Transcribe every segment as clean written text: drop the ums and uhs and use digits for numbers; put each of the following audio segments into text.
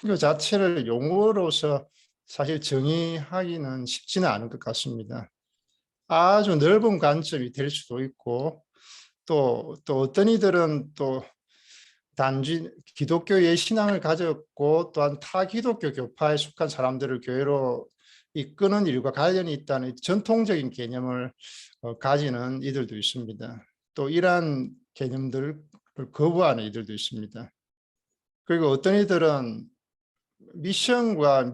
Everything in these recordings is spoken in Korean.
그 자체를 용어로서 사실 정의하기는 쉽지는 않은 것 같습니다. 아주 넓은 관점이 될 수도 있고 또 어떤 이들은 또 단지 기독교의 신앙을 가졌고 또한 타기독교 교파에 속한 사람들을 교회로 이끄는 일과 관련이 있다는 전통적인 개념을 가지는 이들도 있습니다. 또 이러한 개념들을 거부하는 이들도 있습니다. 그리고 어떤 이들은 미션과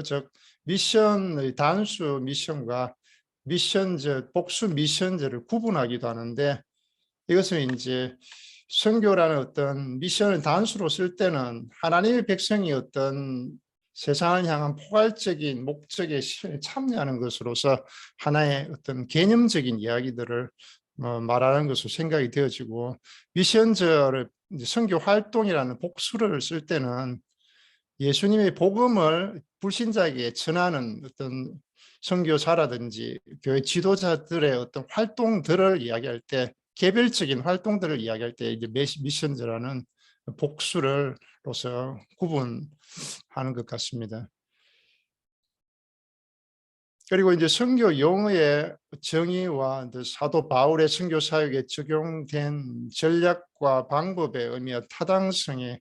즉 미션의 단수 미션과 복수 미션제를 구분하기도 하는데, 이것은 이제 선교라는 어떤 미션을 단수로 쓸 때는 하나님의 백성이 어떤 세상을 향한 포괄적인 목적에 참여하는 것으로서 하나의 어떤 개념적인 이야기들을 말하는 것으로 생각이 되어지고, 미션제를 선교 활동이라는 복수를 쓸 때는 예수님의 복음을 불신자에게 전하는 어떤 선교사라든지 교회 지도자들의 어떤 활동들을 이야기할 때, 개별적인 활동들을 이야기할 때 이제 미션즈라는 복수를로서 구분하는 것 같습니다. 그리고 이제 선교 용어의 정의와 사도 바울의 선교 사역에 적용된 전략과 방법의 의미와 타당성을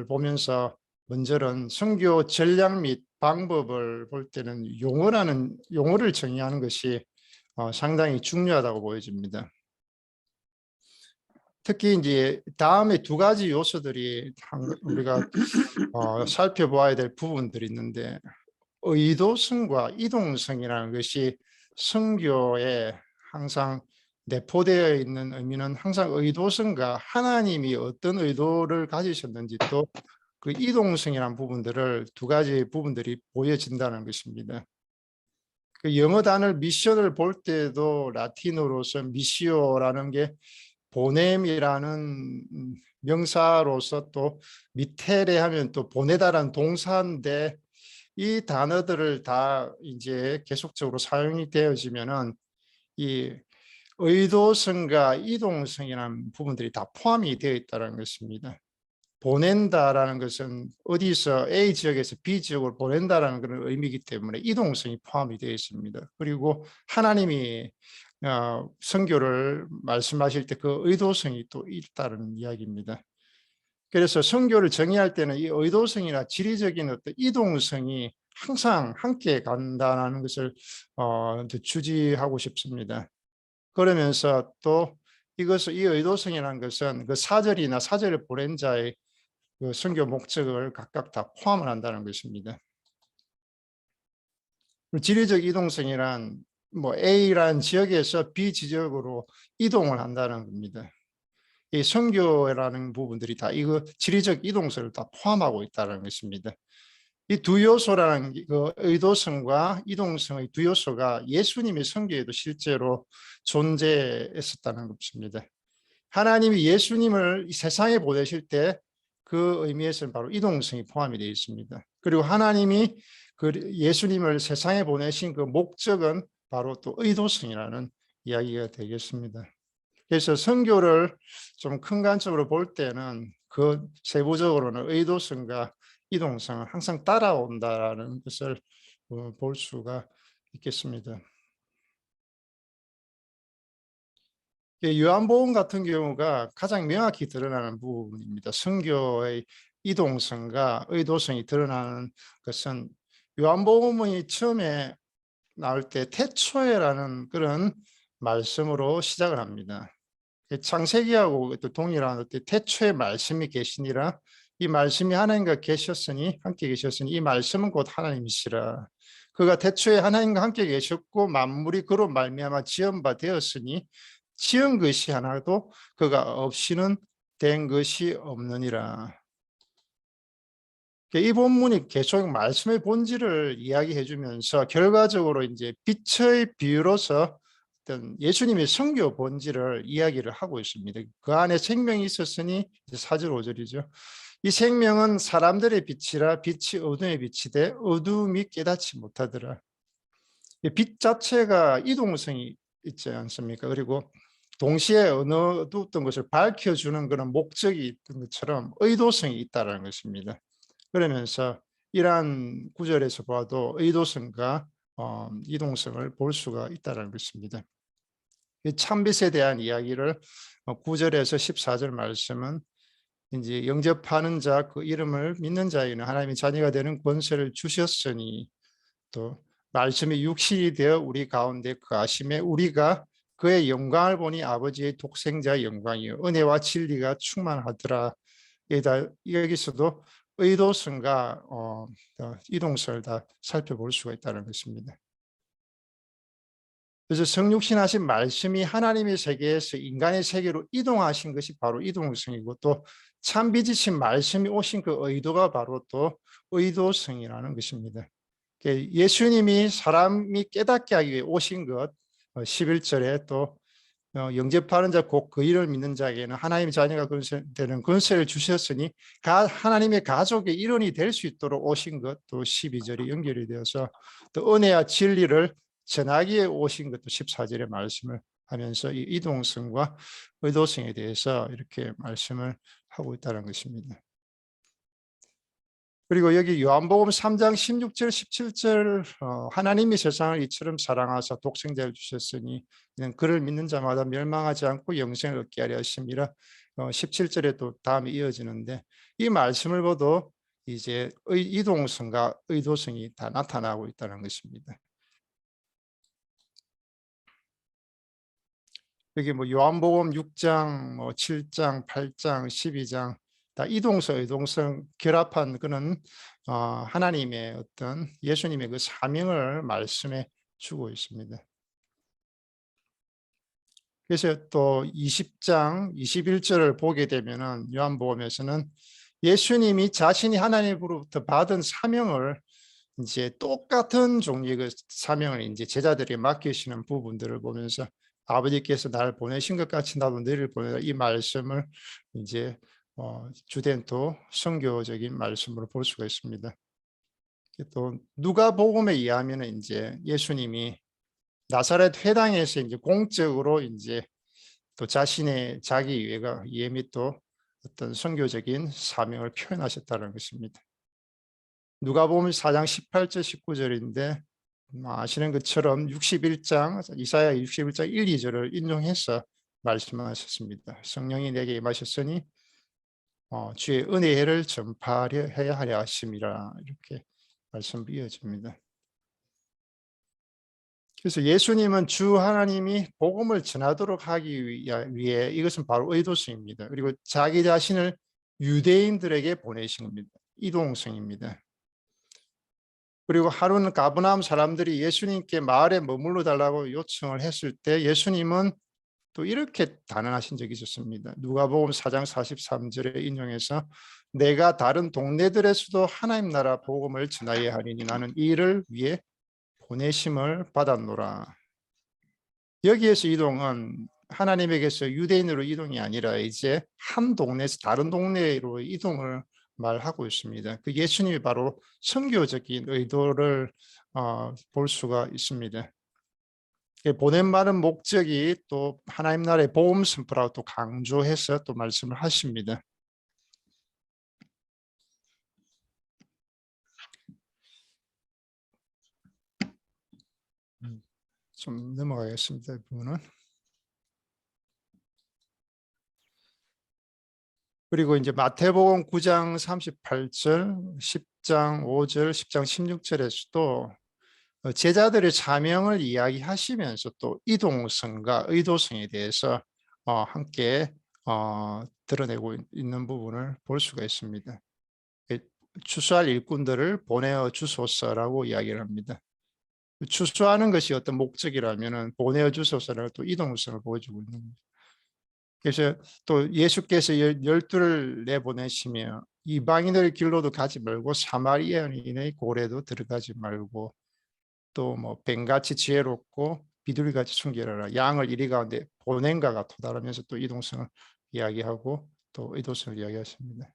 보면서, 먼저는 선교 전략 및 방법을 볼 때는 용어를 정의하는 것이 상당히 중요하다고 보여집니다. 특히 이제 다음에 두 가지 요소들이 우리가 살펴보아야 될 부분들이 있는데, 의도성과 이동성이라는 것이 선교에 항상 내포되어 있는 의미는, 항상 의도성과 하나님이 어떤 의도를 가지셨는지, 또 그 이동성이라는 부분들을 두 가지 부분들이 보여진다는 것입니다. 그 영어 단어 미션을 볼 때도 라틴어로서 미시오라는 게 보냄이라는 명사로서, 또 미테레 하면 또 보내다라는 동사인데, 이 단어들을 다 이제 계속적으로 사용이 되어지면은 이 의도성과 이동성이라는 부분들이 다 포함이 되어 있다는 것입니다. 보낸다라는 것은 어디서 A 지역에서 B 지역으로 보낸다라는 그런 의미이기 때문에 이동성이 포함이 되어 있습니다. 그리고 하나님이 선교를 말씀하실 때 그 의도성이 또 있다는 이야기입니다. 그래서 선교를 정의할 때는 이 의도성이나 지리적인 어떤 이동성이 항상 함께 간다는 것을 주지하고 싶습니다. 그러면서 또 이 의도성이라는 것은 그 사절을 보낸 자의 그 선교 목적을 각각 다 포함을 한다는 것입니다. 지리적 이동성이란 A라는 지역에서 B 지역으로 이동을 한다는 겁니다. 이 선교라는 부분들이 다 이거 지리적 이동성을 다 포함하고 있다는 것입니다. 이 두 요소라는 그 의도성과 이동성의 두 요소가 예수님의 선교에도 실제로 존재했었다는 것입니다. 하나님이 예수님을 이 세상에 보내실 때 그 의미에서는 바로 이동성이 포함이 되어 있습니다. 그리고 하나님이 그 예수님을 세상에 보내신 그 목적은 바로 또 의도성이라는 이야기가 되겠습니다. 그래서 선교를 좀 큰 관점으로 볼 때는 그 세부적으로는 의도성과 이동성은 항상 따라온다는 것을 볼 수가 있겠습니다. 요한복음 같은 경우가 가장 명확히 드러나는 부분입니다. 선교의 이동성과 의도성이 드러나는 것은, 요한복음이 처음에 나올 때 태초에라는 그런 말씀으로 시작을 합니다. 창세기하고 또 동일한 어떤 태초에 말씀이 계시니라, 이 말씀이 하나님과 함께 계셨으니 이 말씀은 곧 하나님이시라. 그가 태초에 하나님과 함께 계셨고 만물이 그로 말미암아 지은 바 되었으니 지은 것이 하나도 그가 없이는 된 것이 없느니라. 이 본문이 계속 말씀의 본질을 이야기해 주면서 결과적으로 이제 빛의 비유로서 어떤 예수님의 선교 본질을 이야기를 하고 있습니다. 그 안에 생명이 있었으니 4절 5절이죠. 이 생명은 사람들의 빛이라 빛이 어둠에 비치되 어둠이 깨닫지 못하더라. 빛 자체가 이동성이 있지 않습니까? 그리고 동시에 어떤 것을 밝혀주는 그런 목적이 있던 것처럼 의도성이 있다는 것입니다. 그러면서 이러한 구절에서 봐도 의도성과 이동성을 볼 수가 있다는 것입니다. 이 참빛에 대한 이야기를 9절에서 14절 말씀은 이제 영접하는 자 그 이름을 믿는 자에는 하나님의 자녀가 되는 권세를 주셨으니 또 말씀이 육신이 되어 우리 가운데 거하심에 우리가 그의 영광을 보니 아버지의 독생자의 영광이요 은혜와 진리가 충만하더라. 여기서도 의도성과 이동성을 다 살펴볼 수가 있다는 것입니다. 그래서 성육신하신 말씀이 하나님의 세계에서 인간의 세계로 이동하신 것이 바로 이동성이고 또 참빛이신 말씀이 오신 그 의도가 바로 또 의도성이라는 것입니다. 예수님이 사람이 깨닫게 하기 위해 오신 것 11절에 또 영접하는 자 곧 그 이름을 믿는 자에게는 하나님의 자녀가 되는 권세를 주셨으니 하나님의 가족의 일원이 될 수 있도록 오신 것 또 12절이 연결이 되어서 또 은혜와 진리를 전하기에 오신 것도 14절에 말씀을 하면서 이 이동성과 의도성에 대해서 이렇게 말씀을 하고 있다는 것입니다. 그리고 여기 요한복음 3장 16절 17절 하나님이 세상을 이처럼 사랑하사 독생자를 주셨으니 이는 그를 믿는 자마다 멸망하지 않고 영생을 얻게 하려 하심이라 17절에 또 다음에 이어지는데 이 말씀을 보도 이제 이동성과 의도성이 다 나타나고 있다는 것입니다. 여기 뭐 요한복음 6장, 7장, 8장, 12장 다 이동성, 의동성 결합한 그런 하나님의 어떤 예수님의 그 사명을 말씀해 주고 있습니다. 그래서 또 20장 21절을 보게 되면은 요한복음에서는 예수님이 자신이 하나님으로부터 받은 사명을 이제 똑같은 종류의 그 사명을 이제 제자들에게 맡기시는 부분들을 보면서 아버지께서 나를 보내신 것 같이 나도 너희를 보내라 이 말씀을 이제 주된 또 선교적인 말씀으로 볼 수가 있습니다. 또 누가복음에 의하면 이제 예수님이 나사렛 회당에서 이제 공적으로 이제 또 자신의 자기 이해 및 또 어떤 선교적인 사명을 표현하셨다는 것입니다. 누가복음 4장 18절 19절인데 아시는 것처럼 61장 이사야 61장 1, 2절을 인용해서 말씀하셨습니다. 성령이 내게 임하셨으니 주의 은혜를 전파하려 해야 하려 하심이라 이렇게 말씀 이어집니다. 그래서 예수님은 주 하나님이 복음을 전하도록 하기 위해 이것은 바로 의도성입니다. 그리고 자기 자신을 유대인들에게 보내신 겁니다. 이동성입니다. 그리고 하루는 가버나움 사람들이 예수님께 마을에 머물러 달라고 요청을 했을 때 예수님은 또 이렇게 단언하신 적이 있었습니다. 누가복음 4장 43절에 인용해서 내가 다른 동네들에서도 하나님 나라 복음을 전하여야 하리니 나는 이 일을 위해 보내심을 받았노라. 여기에서 이동은 하나님에게서 유대인으로 이동이 아니라 이제 한 동네에서 다른 동네로 이동을 말하고 있습니다. 그 예수님이 바로 선교적인 의도를 볼 수가 있습니다. 보낸 많은 목적이 또 하나님 나라의 복음 선포라고 또 강조해서 또 말씀을 하십니다. 좀 넘어가겠습니다. 이 부분은. 그리고 이제 마태복음 9장 38절, 10장 5절, 10장 16절에서도 제자들의 사명을 이야기하시면서 또 이동성과 의도성에 대해서 함께 드러내고 있는 부분을 볼 수가 있습니다. 추수할 일꾼들을 보내어 주소서라고 이야기를 합니다. 추수하는 것이 어떤 목적이라면 보내어 주소서라고 또 이동성을 보여주고 있는 겁니다. 그래서 또 예수께서 열두를 내보내시며 이방인의 길로도 가지 말고 사마리아인의 고래도 들어가지 말고 또 뭐 뱀같이 지혜롭고 비둘기같이 순결하라 양을 이리 가운데 보낸가 같다라면서 또 이동성을 이야기하고 또 의도성을 이야기하십니다.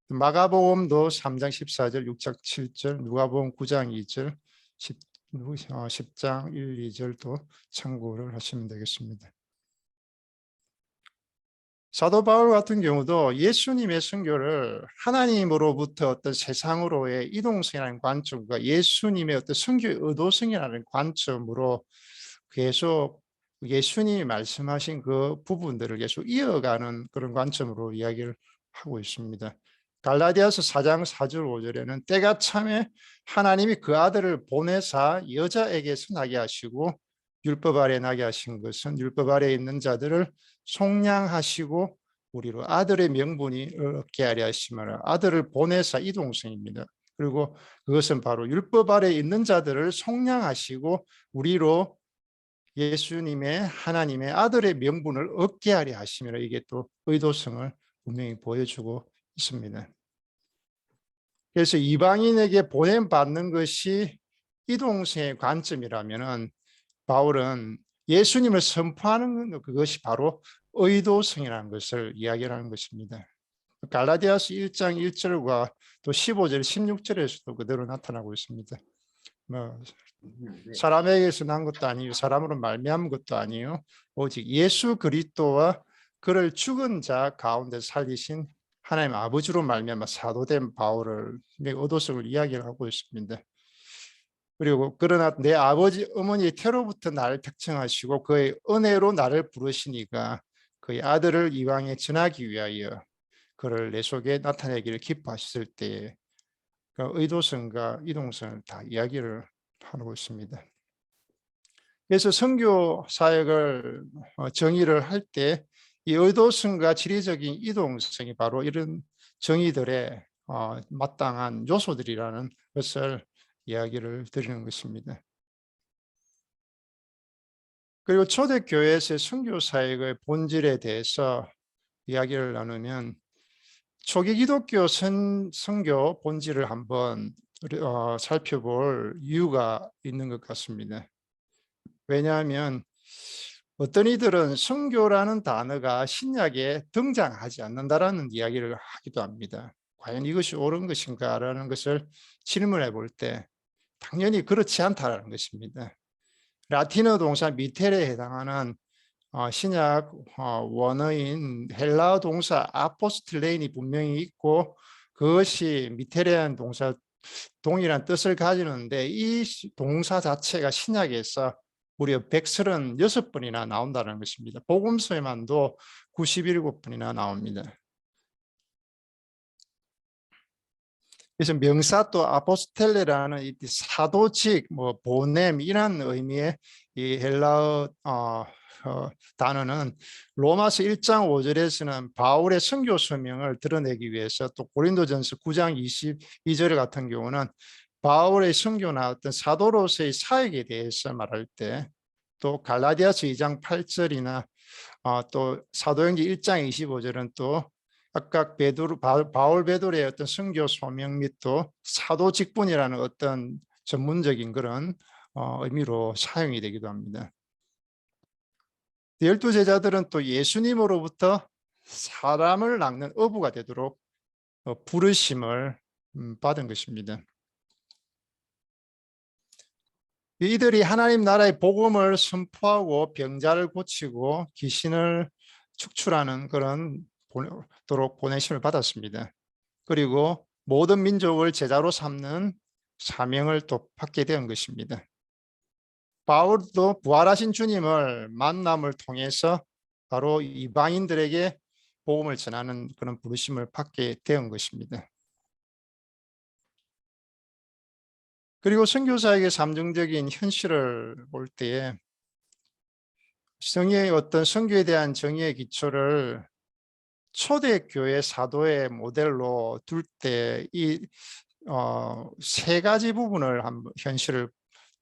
마가복음도 3장 14절 6장 7절 누가복음 9장 2절 10장 1, 2절도 참고를 하시면 되겠습니다. 사도 바울 같은 경우도 예수님의 선교를 하나님으로부터 어떤 세상으로의 이동성이라는 관점과 예수님의 어떤 선교의 의도성이라는 관점으로 계속 예수님이 말씀하신 그 부분들을 계속 이어가는 그런 관점으로 이야기를 하고 있습니다. 갈라디아서 4장 4절 5절에는 때가 참에 하나님이 그 아들을 보내사 여자에게서 나게 하시고 율법 아래 나게 하신 것은 율법 아래 있는 자들을 속량하시고 우리로 아들의 명분이 얻게 하려 하심이라. 아들을 보내사 이동성입니다. 그리고 그것은 바로 율법 아래 있는 자들을 속량하시고 우리로 예수님의 하나님의 아들의 명분을 얻게 하려 하심이라. 이게 또 의도성을 분명히 보여주고 있습니다. 그래서 이방인에게 보냄받는 것이 이동성의 관점이라면 바울은 예수님을 선포하는 그것이 바로 의도성이라는 것을 이야기하는 것입니다. 갈라디아서 1장 1절과 또 15절, 16절에서도 그대로 나타나고 있습니다. 사람에게서 난 것도 아니요 사람으로 말미암은 것도 아니요 오직 예수 그리스도와 그를 죽은 자 가운데 살리신 하나님 아버지로 말미암아 사도된 바울을 의도성을 이야기하고 있습니다. 그리고 그러나 내 아버지 어머니의 태로부터 나를 택정하시고 그의 은혜로 나를 부르시니까 그의 아들을 이방에 전하기 위하여 그를 내 속에 나타내기를 기뻐하셨을 때에 그 의도성과 이동성을 다 이야기를 하고 있습니다. 그래서 선교 사역을 정의를 할 때 이 의도성과 지리적인 이동성이 바로 이런 정의들의 마땅한 요소들이라는 것을 이야기를 드리는 것입니다. 그리고 초대교회에서의 선교 사역의 본질에 대해서 이야기를 나누면 초기 기독교 선교 본질을 한번 살펴볼 이유가 있는 것 같습니다. 왜냐하면 어떤 이들은 선교라는 단어가 신약에 등장하지 않는다라는 이야기를 하기도 합니다. 과연 이것이 옳은 것인가라는 것을 질문해 볼 때 당연히 그렇지 않다는 것입니다. 라틴어 동사 미테레에 해당하는 신약 원어인 헬라어 동사 아포스틀레인이 분명히 있고 그것이 미테레한 동사 동일한 뜻을 가지는데 이 동사 자체가 신약에서 무려 136번이나 나온다는 것입니다. 복음서에만도 97번이나 나옵니다. 그래서 명사 또 아포스텔레라는 이 사도직, 보냄 이런 의미의 이 헬라어 단어는 로마서 1장 5절에서는 바울의 선교 소명을 드러내기 위해서 또 고린도전서 9장 22절 같은 경우는 바울의 선교나 어떤 사도로서의 사역에 대해서 말할 때 또 갈라디아서 2장 8절이나 또 사도행전 1장 25절은 또 각각 바울 베드로의 어떤 선교 소명 및 또 사도 직분이라는 어떤 전문적인 그런 의미로 사용이 되기도 합니다. 12 제자들은 또 예수님으로부터 사람을 낚는 어부가 되도록 부르심을 받은 것입니다. 이들이 하나님 나라의 복음을 선포하고 병자를 고치고 귀신을 축출하는 그런 도록 보내심을 받았습니다. 그리고 모든 민족을 제자로 삼는 사명을 또 받게 된 것입니다. 바울도 부활하신 주님을 만남을 통해서 바로 이방인들에게 복음을 전하는 그런 부르심을 받게 된 것입니다. 그리고 선교사에게 삼정적인 현실을 볼 때에 성의 어떤 선교에 대한 정의의 기초를 초대교회 사도의 모델로 둘 때 이 세 가지 부분을 한번 현실을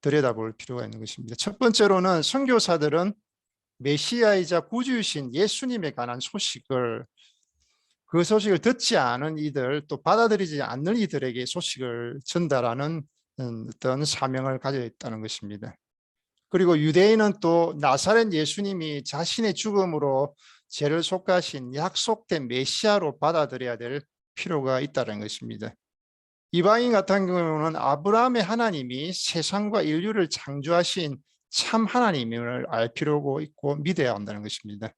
들여다볼 필요가 있는 것입니다. 첫 번째로는 선교사들은 메시아이자 구주이신 예수님에 관한 소식을 그 소식을 듣지 않은 이들 또 받아들이지 않는 이들에게 소식을 전달하는 어떤 사명을 가지고 있다는 것입니다. 그리고 유대인은 또 나사렛 예수님이 자신의 죽음으로 죄를 속하신 약속된 메시아로 받아들여야 될 필요가 있다는 것입니다. 이방인 같은 경우는 아브라함의 하나님이 세상과 인류를 창조하신 참 하나님을 알 필요가 있고 믿어야 한다는 것입니다.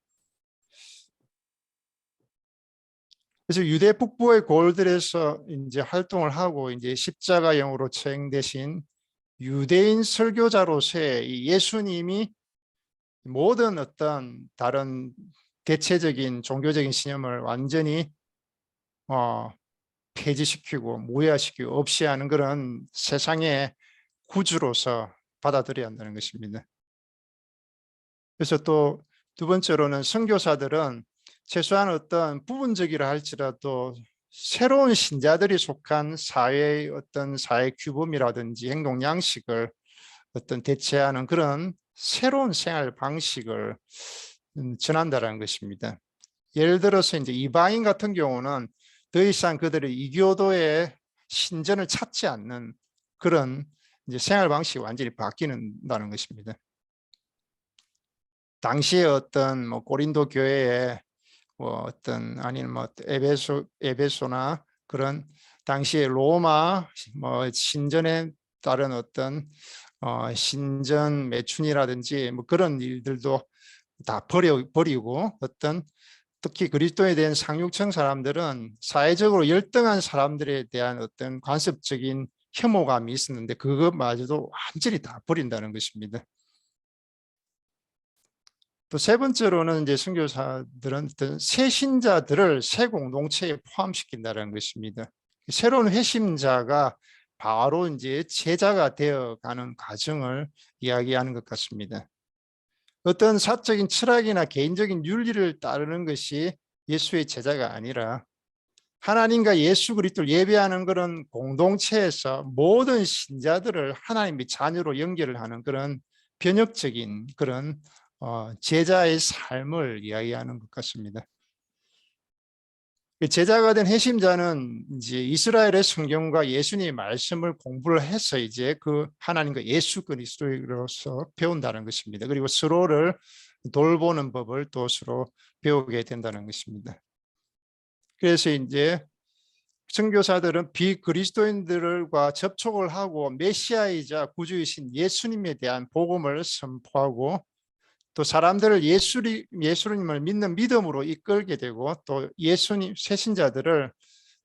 그래서 유대 북부의 골들에서 이제 활동을 하고 이제 십자가형으로 처형되신 유대인 설교자로서의 이 예수님이 모든 어떤 다른 대체적인 종교적인 신념을 완전히 어, 폐지시키고 무효화시키고 없이 하는 그런 세상의 구주로서 받아들여야 한다는 것입니다. 그래서 또 두 번째로는 선교사들은 최소한 어떤 부분적이라 할지라도 새로운 신자들이 속한 사회의 어떤 사회 규범이라든지 행동 양식을 어떤 대체하는 그런 새로운 생활 방식을 전한다는 것입니다. 예를 들어서 이제 이방인 같은 경우는 더 이상 그들의 이교도의 신전을 찾지 않는 그런 이제 생활 방식이 완전히 바뀌는다는 것입니다. 당시에 어떤 뭐 고린도 교회에 뭐 어떤 아니면 뭐 에베소나 그런 당시에 로마 뭐 신전에 따른 어떤 신전 매춘이라든지 뭐 그런 일들도 다 버리고 어떤 특히 그리스도에 대한 상육층 사람들은 사회적으로 열등한 사람들에 대한 어떤 관습적인 혐오감이 있었는데 그것마저도 완전히 다 버린다는 것입니다. 또 세 번째로는 이제 선교사들은 어떤 새 신자들을 새 공동체에 포함시킨다는 것입니다. 새로운 회심자가 바로 이제 제자가 되어가는 과정을 이야기하는 것 같습니다. 어떤 사적인 철학이나 개인적인 윤리를 따르는 것이 예수의 제자가 아니라 하나님과 예수 그리스도를 예배하는 그런 공동체에서 모든 신자들을 하나님의 자녀로 연결을 하는 그런 변혁적인 그런 제자의 삶을 이야기하는 것 같습니다. 제자가 된 회심자는 이제 이스라엘의 성경과 예수님의 말씀을 공부를 해서 이제 그 하나님과 예수 그리스도로서 배운다는 것입니다. 그리고 서로를 돌보는 법을 또 서로 배우게 된다는 것입니다. 그래서 이제 선교사들은 비그리스도인들과 접촉을 하고 메시아이자 구주이신 예수님에 대한 복음을 선포하고 또 사람들을 예수님을 믿는 믿음으로 이끌게 되고 또 예수님 새신자들을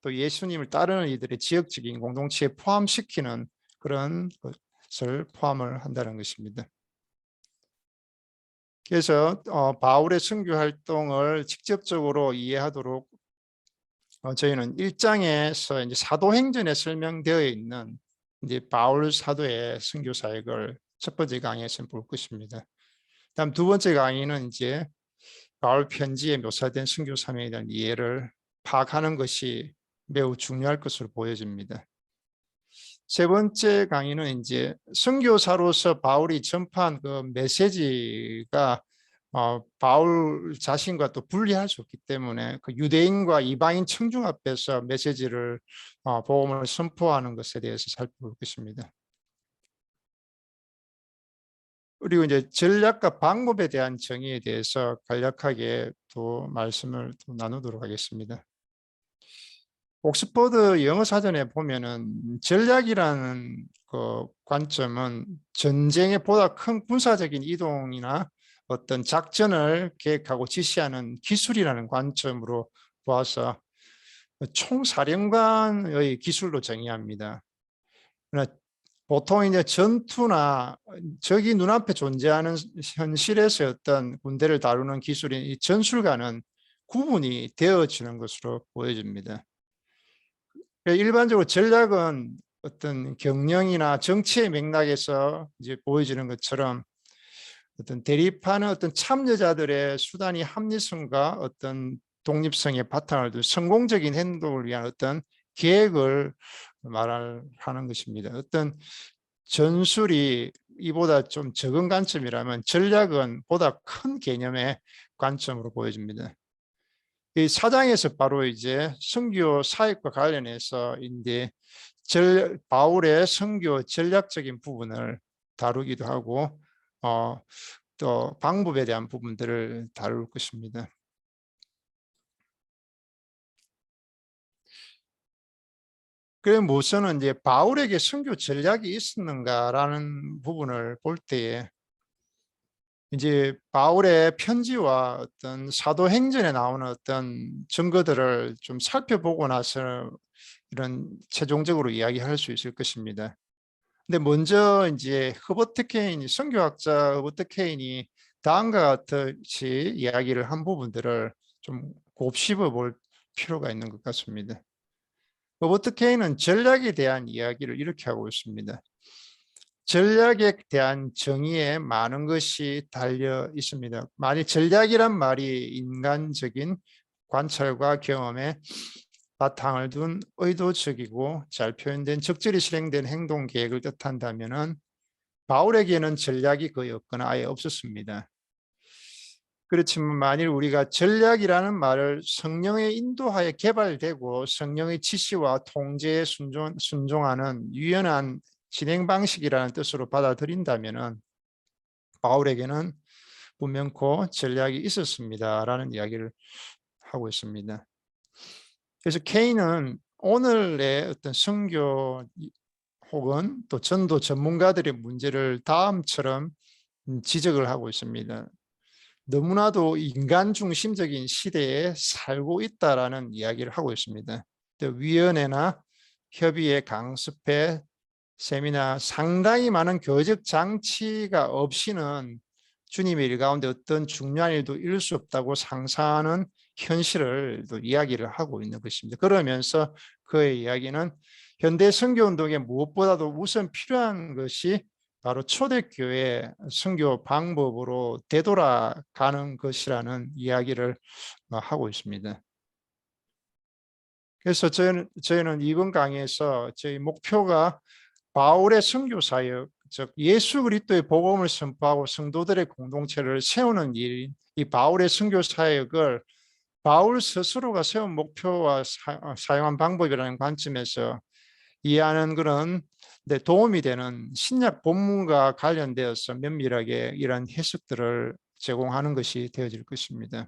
또 예수님을 따르는 이들의 지역적인 공동체에 포함시키는 그런 것을 포함을 한다는 것입니다. 그래서 바울의 선교 활동을 직접적으로 이해하도록 저희는 1장에서 이제 사도행전에 설명되어 있는 이제 바울 사도의 선교 사역을 첫 번째 강의에서 볼 것입니다. 다음 두 번째 강의는 이제 바울 편지에 묘사된 선교 사명에 대한 이해를 파악하는 것이 매우 중요할 것으로 보여집니다. 세 번째 강의는 이제 선교사로서 바울이 전파한 그 메시지가 바울 자신과 또 분리할 수 없기 때문에 그 유대인과 이방인 청중 앞에서 메시지를 복음을 선포하는 것에 대해서 살펴볼 것입니다. 그리고 이제 전략과 방법에 대한 정의에 대해서 간략하게 또 말씀을 또 나누도록 하겠습니다. 옥스퍼드 영어 사전에 보면은 전략이라는 그 관점은 전쟁의 보다 큰 군사적인 이동이나 어떤 작전을 계획하고 지시하는 기술이라는 관점으로 보아서 총사령관의 기술로 정의합니다. 그러나 보통 이제 전투나 적이 눈앞에 존재하는 현실에서 어떤 군대를 다루는 기술인 이 전술과는 구분이 되어지는 것으로 보여집니다. 일반적으로 전략은 어떤 경영이나 정치의 맥락에서 이제 보여지는 것처럼 어떤 대립하는 어떤 참여자들의 수단이 합리성과 어떤 독립성의 바탕을 둔 성공적인 행동을 위한 어떤 계획을 말하는 것입니다. 어떤 전술이 이보다 좀 적은 관점이라면 전략은 보다 큰 개념의 관점으로 보여집니다. 이 사장에서 바로 이제 선교 사역과 관련해서 이제 바울의 선교 전략적인 부분을 다루기도 하고 또 방법에 대한 부분들을 다룰 것입니다. 그래 우선은 이제 바울에게 선교 전략이 있었는가라는 부분을 볼 때에 이제 바울의 편지와 어떤 사도행전에 나오는 어떤 증거들을 좀 살펴보고 나서 이런 최종적으로 이야기할 수 있을 것입니다. 근데 먼저 이제 허버트 케인이 선교학자 허버트 케인이 다음과 같이 이야기를 한 부분들을 좀 곱씹어 볼 필요가 있는 것 같습니다. 허버트 케인은 전략에 대한 이야기를 이렇게 하고 있습니다. 전략에 대한 정의에 많은 것이 달려 있습니다. 만약 전략이란 말이 인간적인 관찰과 경험에 바탕을 둔 의도적이고 잘 표현된 적절히 실행된 행동 계획을 뜻한다면은 바울에게는 전략이 거의 없거나 아예 없었습니다. 그렇지만 만일 우리가 전략이라는 말을 성령의 인도하에 개발되고 성령의 지시와 통제에 순종하는 유연한 진행 방식이라는 뜻으로 받아들인다면은 바울에게는 분명코 전략이 있었습니다라는 이야기를 하고 있습니다. 그래서 케인은 오늘의 어떤 선교 혹은 또 전도 전문가들의 문제를 다음처럼 지적을 하고 있습니다. 너무나도 인간 중심적인 시대에 살고 있다라는 이야기를 하고 있습니다. 위원회나 협의회, 강습회, 세미나 상당히 많은 교적 장치가 없이는 주님의 일 가운데 어떤 중요한 일도 이룰 수 없다고 상상하는 현실을 또 이야기를 하고 있는 것입니다. 그러면서 그의 이야기는 현대 선교운동에 무엇보다도 우선 필요한 것이 바로 초대교회 선교 방법으로 되돌아가는 것이라는 이야기를 하고 있습니다. 그래서 저희는 이번 강의에서 저희 목표가 바울의 선교 사역, 즉 예수 그리스도의 복음을 선포하고 성도들의 공동체를 세우는 일, 이 바울의 선교 사역을 바울 스스로가 세운 목표와 사용한 방법이라는 관점에서 이해하는 그런 도움이 되는 신약 본문과 관련되어서 면밀하게 이런 해석들을 제공하는 것이 되어질 것입니다.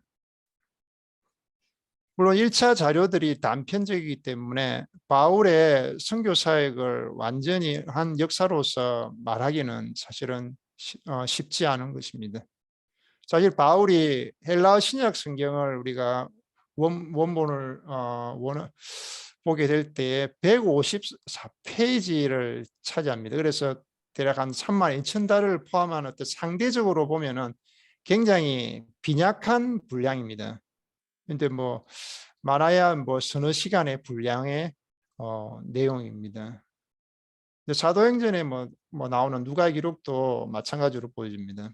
물론 1차 자료들이 단편적이기 때문에 바울의 선교 사역을 완전히 한 역사로서 말하기는 사실은 쉽지 않은 것입니다. 사실 바울이 헬라어 신약 성경을 우리가 원본을 보게 될 때 154페이지를 차지합니다. 그래서 대략 한 32,000달을 포함한 어떤 상대적으로 보면은 굉장히 빈약한 분량입니다. 근데 뭐 많아야 뭐 서너 시간의 분량의 내용입니다. 사도행전에 뭐 나오는 누가 기록도 마찬가지로 보여집니다.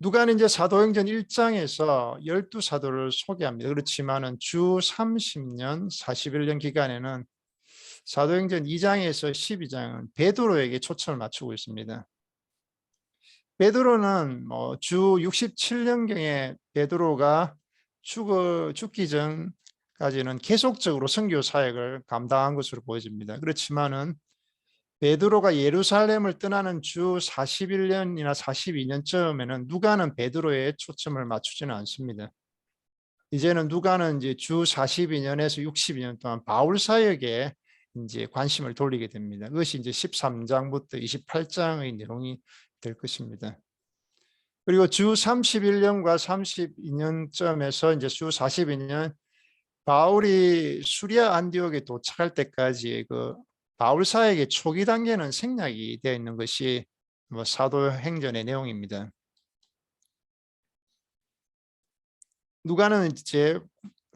누가는 이제 사도행전 1장에서 12사도를 소개합니다. 그렇지만은 주 30년, 41년 기간에는 사도행전 2장에서 12장은 베드로에게 초점을 맞추고 있습니다. 베드로는 주 67년경에 베드로가 죽기 전까지는 계속적으로 선교 사역을 감당한 것으로 보여집니다. 그렇지만은 베드로가 예루살렘을 떠나는 주 41년이나 42년쯤에는 누가는 베드로에 초점을 맞추지는 않습니다. 이제는 누가는 이제 주 42년에서 62년 동안 바울 사역에 이제 관심을 돌리게 됩니다. 그것이 이제 13장부터 28장의 내용이 될 것입니다. 그리고 주 31년과 32년쯤에서 이제 주 42년 바울이 수리아 안디옥에 도착할 때까지 그 바울 사역의 초기 단계는 생략이 되어 있는 것이 사도행전의 내용입니다. 누가는 이제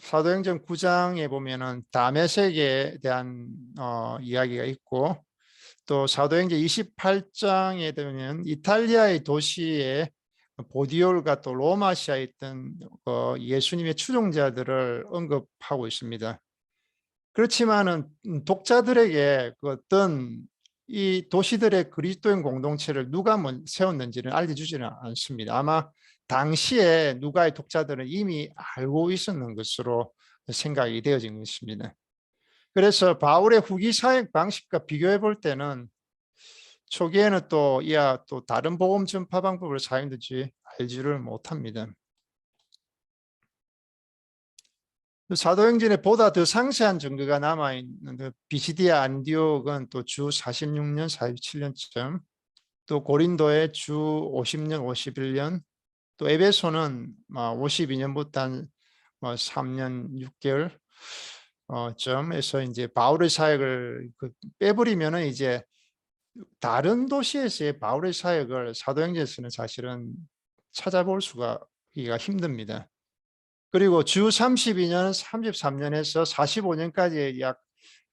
사도행전 9장에 보면은 다메섹에 대한 이야기가 있고 또 사도행전 28장에 되면 이탈리아의 도시에 보디올과 또 로마시아에 있던 예수님의 추종자들을 언급하고 있습니다. 그렇지만은 독자들에게 그 어떤 이 도시들의 그리스도인 공동체를 누가 세웠는지는 알려주지는 않습니다. 아마 당시에 누가의 독자들은 이미 알고 있었는 것으로 생각이 되어진 것입니다. 그래서 바울의 후기 사역 방식과 비교해 볼 때는 초기에는 또 다른 복음 전파 방법을 사용했는지 알지를 못합니다. 사도행전에 보다 더 상세한 증거가 남아있는 비시디아 안디옥은 또 주 46년, 47년쯤 또 고린도에 주 50년, 51년, 또 에베소는 52년부터 한 3년 6개월 점에서 이제 바울의 사역을 빼버리면은 이제 다른 도시에서의 바울의 사역을 사도행전에서는 사실은 찾아볼 수가 힘듭니다. 그리고 주 32년, 33년에서 45년까지 약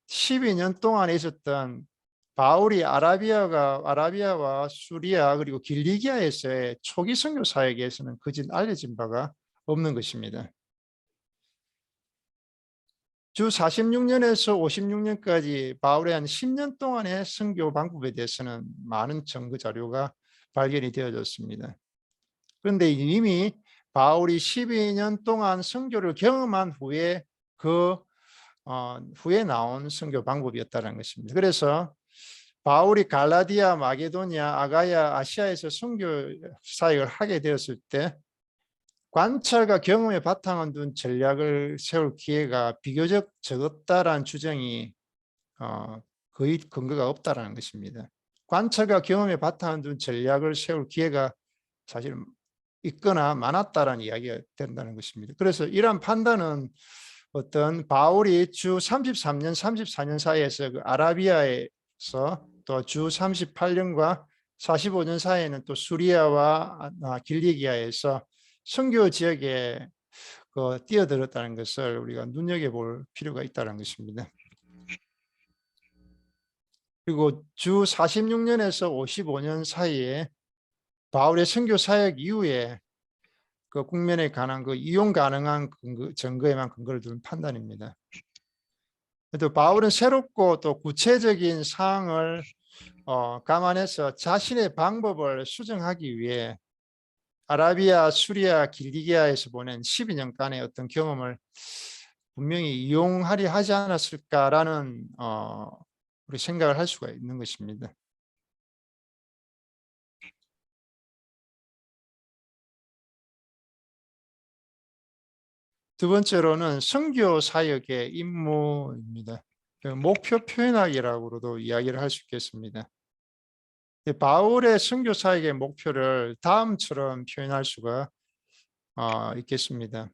12년 동안에 있었던 바울이 아라비아와 수리아 그리고 길리기아에서의 초기 선교 사역에서는 그진 알려진 바가 없는 것입니다. 주 46년에서 56년까지 바울의 한 10년 동안의 선교 방법에 대해서는 많은 증거 자료가 발견이 되어졌습니다. 그런데 이미 바울이 12년 동안 선교를 경험한 후에 후에 나온 선교 방법이었다는 것입니다. 그래서 바울이 갈라디아, 마게도니아, 아가야, 아시아에서 선교 사역을 하게 되었을 때 관찰과 경험에 바탕을 둔 전략을 세울 기회가 비교적 적었다라는 주장이 거의 근거가 없다라는 것입니다. 관찰과 경험에 바탕을 둔 전략을 세울 기회가 사실 있거나 많았다라는 이야기가 된다는 것입니다. 그래서 이러한 판단은 어떤 바울이 주 33년, 34년 사이에서 그 아라비아에서 또 주 38년과 45년 사이에는 또 수리아와 길리기아에서 선교 지역에 뛰어들었다는 것을 우리가 눈여겨볼 필요가 있다는 것입니다. 그리고 주 46년에서 55년 사이에 바울의 선교 사역 이후에 그 국면에 관한 이용 가능한 증거에만 근거를 두는 판단입니다. 또 바울은 새롭고 또 구체적인 사항을 감안해서 자신의 방법을 수정하기 위해 아라비아, 수리아, 길리기아에서 보낸 12년간의 어떤 경험을 분명히 이용하려 하지 않았을까라는 우리 생각을 할 수가 있는 것입니다. 두 번째로는 선교 사역의 임무입니다. 목표 표현하기라고도 이야기를 할 수 있겠습니다. 바울의 선교 사역의 목표를 다음처럼 표현할 수가 있겠습니다.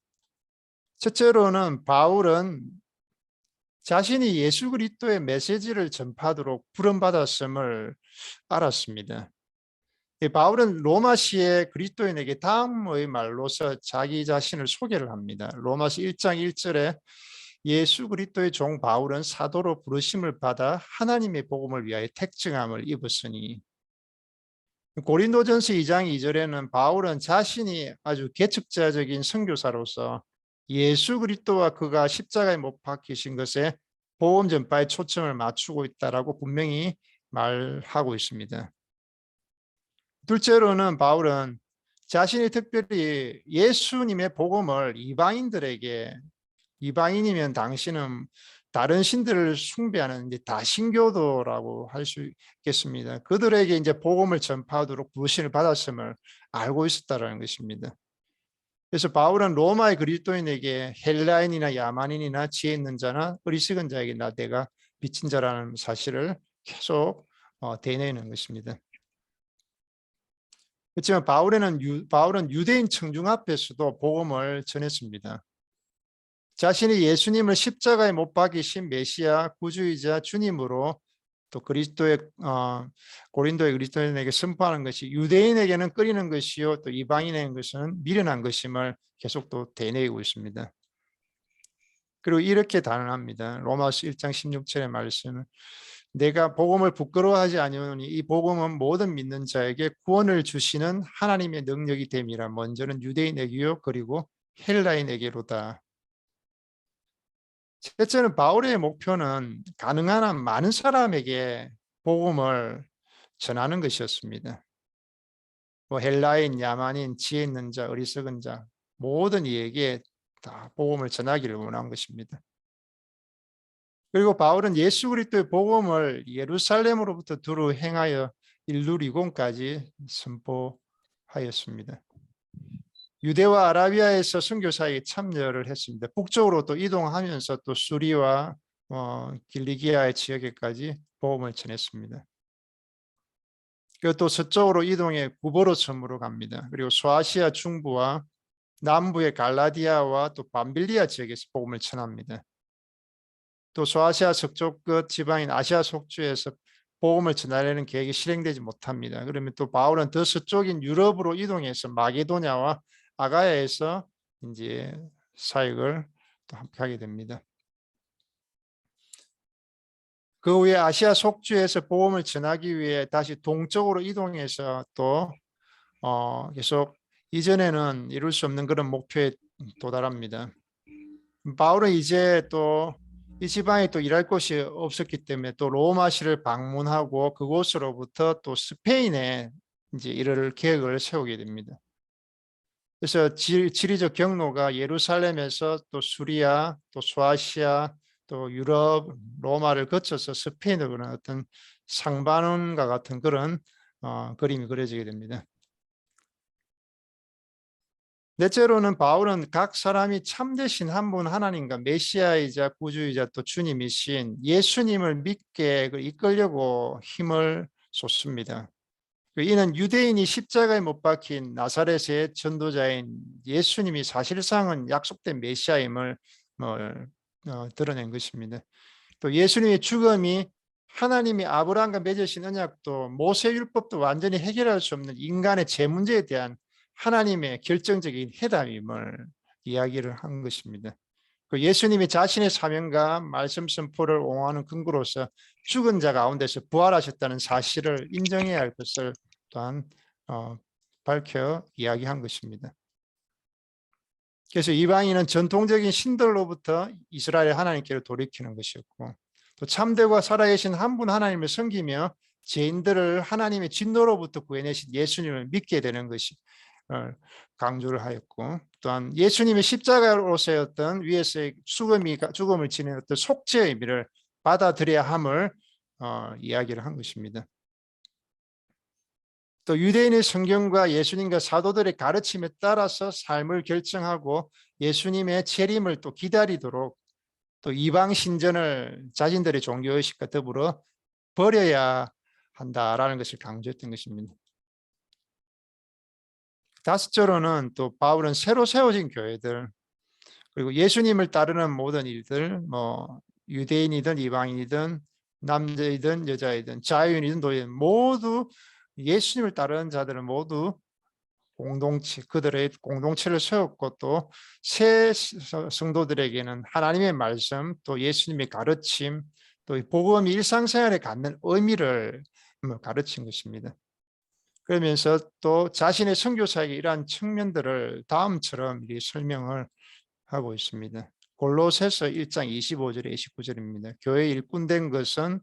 첫째로는 바울은 자신이 예수 그리스도의 메시지를 전파하도록 부름받았음을 알았습니다. 바울은 로마시의 그리스도인에게 다음의 말로서 자기 자신을 소개를 합니다. 로마시 1장 1절에 예수 그리스도의 종 바울은 사도로 부르심을 받아 하나님의 복음을 위하여 택정함을 입었으니, 고린도전서 2장 2절에는 바울은 자신이 아주 개척자적인 선교사로서 예수 그리스도와 그가 십자가에 못 박히신 것에 복음 전파에 초점을 맞추고 있다라고 분명히 말하고 있습니다. 둘째로는 바울은 자신이 특별히 예수님의 복음을 이방인이면 당신은 다른 신들을 숭배하는 다신교도라고 할 수 있겠습니다. 그들에게 이제 복음을 전파하도록 부르심을 받았음을 알고 있었다는 것입니다. 그래서 바울은 로마의 그리스도인에게 헬라인이나 야만인이나 지혜 있는 자나 어리석은 자에게 내가 미친 자라는 사실을 계속 되뇌이는 것입니다. 그렇지만 바울은 유대인 청중 앞에서도 복음을 전했습니다. 자신이 예수님을 십자가에 못 박이신 메시아 구주이자 주님으로 또 고린도의 그리스도인에게 선포하는 것이 유대인에게는 꺼리는 것이요 또 이방인에게는 것은 미련한 것임을 계속 또 되뇌이고 있습니다. 그리고 이렇게 단언합니다. 로마서 1장 16절의 말씀은 내가 복음을 부끄러워하지 아니하노니 이 복음은 모든 믿는 자에게 구원을 주시는 하나님의 능력이 됨이라. 먼저는 유대인에게요 그리고 헬라인에게로다. 셋째는 바울의 목표는 가능한 한 많은 사람에게 복음을 전하는 것이었습니다. 헬라인, 야만인, 지혜 있는 자, 어리석은 자 모든 이에게 다 복음을 전하기를 원한 것입니다. 그리고 바울은 예수 그리스도의 복음을 예루살렘으로부터 두루 행하여 일루리곤까지 선포하였습니다. 유대와 아라비아에서 선교사에 참여를 했습니다. 북쪽으로 또 이동하면서 또 수리와 길리기아의 지역에까지 복음을 전했습니다. 그리고 또 서쪽으로 이동해 구버로 섬으로 갑니다. 그리고 소아시아 중부와 남부의 갈라디아와 또 밤빌리아 지역에서 복음을 전합니다. 또 소아시아 서쪽 끝 지방인 아시아 속주에서 복음을 전하려는 계획이 실행되지 못합니다. 그러면 또 바울은 더 서쪽인 유럽으로 이동해서 마게도냐와 아가야에서 이제 사역을 또 함께 하게 됩니다. 그 후에 아시아 속주에서 복음을 전하기 위해 다시 동쪽으로 이동해서 또 계속 이전에는 이룰 수 없는 그런 목표에 도달합니다. 바울은 이제 또 이 지방에 또 일할 곳이 없었기 때문에 또 로마시를 방문하고 그곳으로부터 또 스페인에 이제 이를 계획을 세우게 됩니다. 그래서 지리적 경로가 예루살렘에서 또 수리아, 또 소아시아, 또 유럽, 로마를 거쳐서 스페인으로 가는 어떤 상반원과 같은 그런 그림이 그려지게 됩니다. 넷째로는 바울은 각 사람이 참되신 한 분 하나님과 메시아이자 구주이자 또 주님이신 예수님을 믿게 이끌려고 힘을 쏟습니다. 이는 유대인이 십자가에 못 박힌 나사렛의 전도자인 예수님이 사실상은 약속된 메시아임을 드러낸 것입니다. 또 예수님의 죽음이 하나님이 아브라함과 맺으신 언약도 모세율법도 완전히 해결할 수 없는 인간의 죄 문제에 대한 하나님의 결정적인 해답임을 이야기를 한 것입니다. 예수님이 자신의 사명과 말씀 선포를 옹호하는 근거로서 죽은 자 가운데서 부활하셨다는 사실을 인정해야 할 것을 또한 밝혀 이야기한 것입니다. 그래서 이방인은 전통적인 신들로부터 이스라엘 하나님께로 돌이키는 것이었고 또 참되고 살아계신 한 분 하나님을 섬기며 죄인들을 하나님의 진노로부터 구해내신 예수님을 믿게 되는 것이 강조를 하였고 또한 예수님의 십자가로서였던 위에서의 죽음을 지닌 어떤 속죄의 의미를 받아들여야 함을 이야기를 한 것입니다. 또 유대인의 성경과 예수님과 사도들의 가르침에 따라서 삶을 결정하고 예수님의 재림을 또 기다리도록 또 이방 신전을 자신들의 종교의식과 더불어 버려야 한다라는 것을 강조했던 것입니다. 다섯째로는 또 바울은 새로 세워진 교회들 그리고 예수님을 따르는 모든 일들 유대인이든 이방인이든 남자이든 여자이든 자유인이든 노예든 모두 예수님을 따르는 자들은 모두 그들의 공동체를 세웠고 또 새 성도들에게는 하나님의 말씀 또 예수님의 가르침 또 복음이 일상생활에 갖는 의미를 가르친 것입니다. 그러면서 또 자신의 선교사에게 이러한 측면들을 다음처럼 설명을 하고 있습니다. 골로새서 1장 25절에 29절입니다. 교회 일꾼된 것은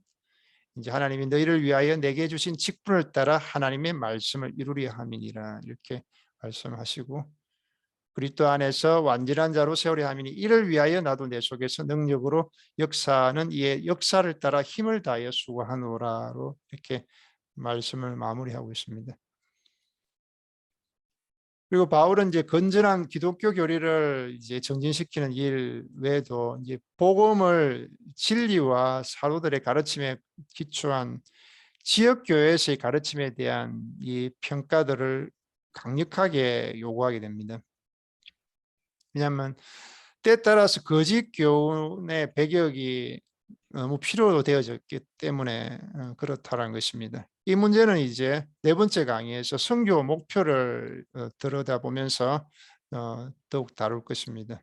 이제 하나님이 너희를 위하여 내게 주신 직분을 따라 하나님의 말씀을 이루려 함이니라 이렇게 말씀하시고 그리스도 안에서 완전한 자로 세우려 함이니 이를 위하여 나도 내 속에서 능력으로 역사하는 이의 역사를 따라 힘을 다하여 수고하노라로 이렇게 말씀을 마무리하고 있습니다. 그리고 바울은 이제 건전한 기독교 교리를 이제 정진시키는 일 외에도 이제 복음을 진리와 사도들의 가르침에 기초한 지역 교회에서의 가르침에 대한 이 평가들을 강력하게 요구하게 됩니다. 왜냐하면 때에 따라서 거짓 교훈의 배격이 너무 필요로 되어졌기 때문에 그렇다는 것입니다. 이 문제는 이제 네 번째 강의에서 선교 목표를 들여다보면서 더욱 다룰 것입니다.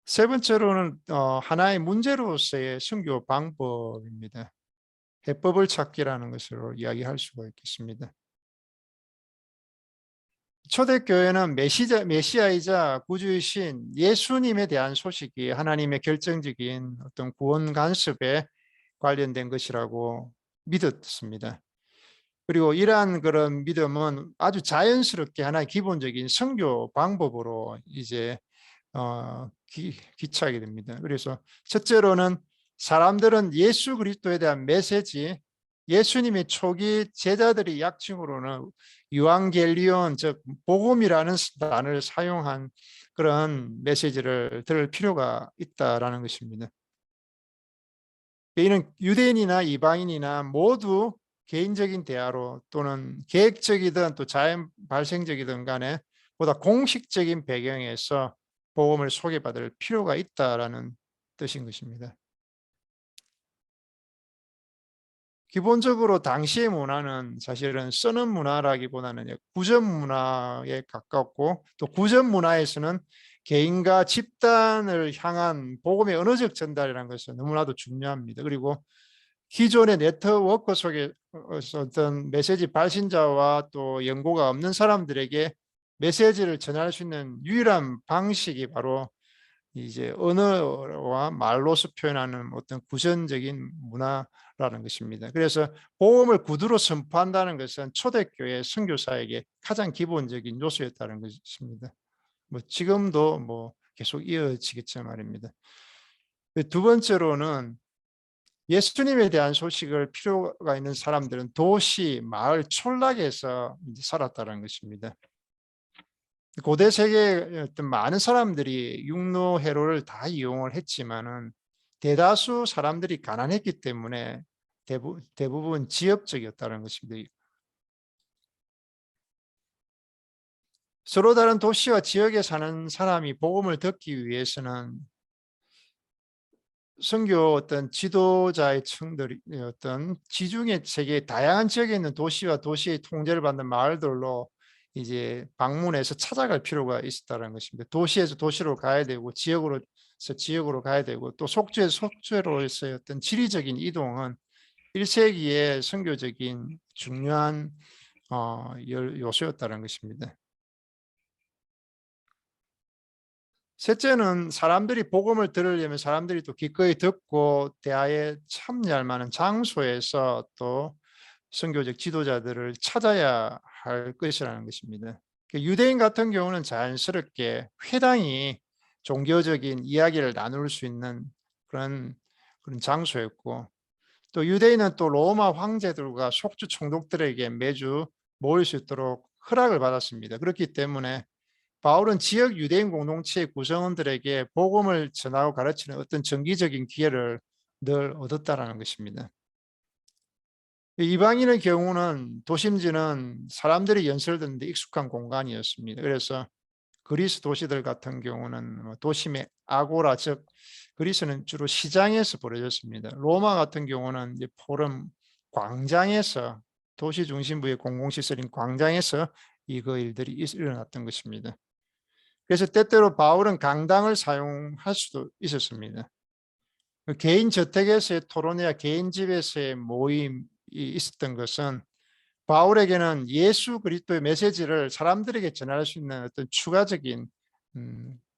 세 번째로는 하나의 문제로서의 선교 방법입니다. 해법을 찾기라는 것으로 이야기할 수가 있겠습니다. 초대교회는 메시아이자 구주이신 예수님에 대한 소식이 하나님의 결정적인 어떤 구원 간섭에 관련된 것이라고 믿었습니다. 그리고 이러한 그런 믿음은 아주 자연스럽게 하나의 기본적인 선교 방법으로 이제 기초하게 됩니다. 그래서 첫째로는 사람들은 예수 그리스도에 대한 메시지, 예수님의 초기 제자들이 약칭으로는 유앙겔리온 즉 복음이라는 단어를 사용한 그런 메시지를 들을 필요가 있다라는 것입니다. 이는 유대인이나 이방인이나 모두 개인적인 대화로 또는 계획적이든 또 자연 발생적이든 간에 보다 공식적인 배경에서 복음을 소개받을 필요가 있다라는 뜻인 것입니다. 기본적으로 당시의 문화는 사실은 쓰는 문화라기보다는 구전 문화에 가깝고, 또 구전 문화에서는 개인과 집단을 향한 복음의 언어적 전달이라는 것은 너무나도 중요합니다. 그리고 기존의 네트워크 속에 어떤 메시지 발신자와 또 연고가 없는 사람들에게 메시지를 전할 수 있는 유일한 방식이 바로 이제 언어와 말로서 표현하는 어떤 구전적인 문화라는 것입니다. 그래서 복음을 구두로 선포한다는 것은 초대교회 선교사에게 가장 기본적인 요소였다는 것입니다. 뭐 지금도 뭐 계속 이어지겠지만 말입니다. 두 번째로는 예수님에 대한 소식을 필요가 있는 사람들은 도시, 마을, 촌락에서 살았다는 것입니다. 고대 세계의 어떤 많은 사람들이 육로회로를 다 이용을 했지만은 대다수 사람들이 가난했기 때문에 대부분 지역적이었다는 것입니다. 서로 다른 도시와 지역에 사는 사람이 복음을 듣기 위해서는 선교 어떤 지도자의 층들이 어떤 지중해 세계의 다양한 지역에 있는 도시와 도시의 통제를 받는 마을들로 이제 방문해서 찾아갈 필요가 있었다는 것입니다. 도시에서 도시로 가야 되고 지역으로서 지역으로 가야 되고 또 속주에서 속주로서의 어떤 지리적인 이동은 1세기의 선교적인 중요한 요소였다는 것입니다. 셋째는 사람들이 복음을 들으려면 사람들이 또 기꺼이 듣고 대화에 참여할 만한 장소에서 또 선교적 지도자들을 찾아야 할 것이라는 것입니다. 유대인 같은 경우는 자연스럽게 회당이 종교적인 이야기를 나눌 수 있는 그런 장소였고, 또 유대인은 또 로마 황제들과 속주 총독들에게 매주 모일 수 있도록 허락을 받았습니다. 그렇기 때문에 바울은 지역 유대인 공동체의 구성원들에게 복음을 전하고 가르치는 어떤 정기적인 기회를 늘 얻었다라는 것입니다. 이방인의 경우는 도심지는 사람들이 연설듣는데 익숙한 공간이었습니다. 그래서 그리스 도시들 같은 경우는 도심의 아고라, 즉 그리스는 주로 시장에서 벌어졌습니다. 로마 같은 경우는 이제 포럼, 광장에서, 도시 중심부의 공공시설인 광장에서 그 일들이 일어났던 것입니다. 그래서 때때로 바울은 강당을 사용할 수도 있었습니다. 개인 저택에서의 토론회와 개인 집에서의 모임이 있었던 것은 바울에게는 예수 그리스도의 메시지를 사람들에게 전할 수 있는 어떤 추가적인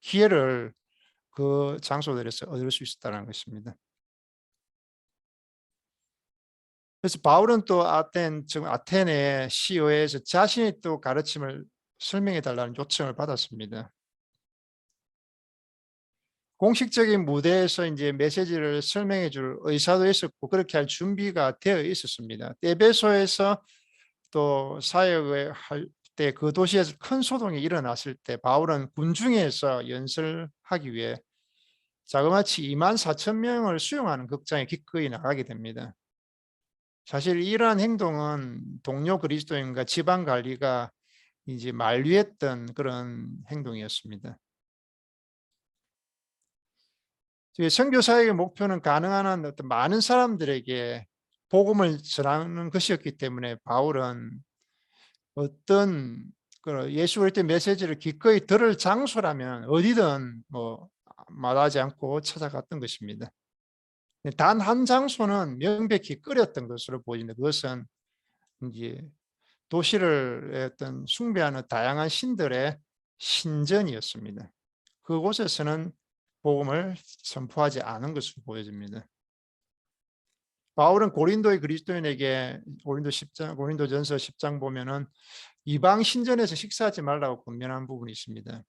기회를 그 장소들에서 얻을 수 있었다는 것입니다. 그래서 바울은 또 아텐의 시의회에서 자신이 또 가르침을 설명해 달라는 요청을 받았습니다. 공식적인 무대에서 이제 메시지를 설명해 줄 의사도 있었고 그렇게 할 준비가 되어 있었습니다. 에베소에서 또 사역을 할 때 그 도시에서 큰 소동이 일어났을 때 바울은 군중에서 연설하기 위해 자그마치 24,000명을 수용하는 극장에 기꺼이 나가게 됩니다. 사실 이러한 행동은 동료 그리스도인과 지방 관리가 이제 만류했던 그런 행동이었습니다. 선교 사역의 목표는 가능한 한 어떤 많은 사람들에게 복음을 전하는 것이었기 때문에 바울은 어떤 예수 그리스도의 메시지를 기꺼이 들을 장소라면 어디든 뭐 마다하지 않고 찾아갔던 것입니다. 단 한 장소는 명백히 끓였던 것으로 보이는데 그것은 이제 도시를 어떤 숭배하는 다양한 신들의 신전이었습니다. 그곳에서는 복음을 선포하지 않은 것으로 보여집니다. 바울은 고린도의 그리스도인에게 고린도전서 10장 보면은 이방 신전에서 식사하지 말라고 권면한 부분이 있습니다.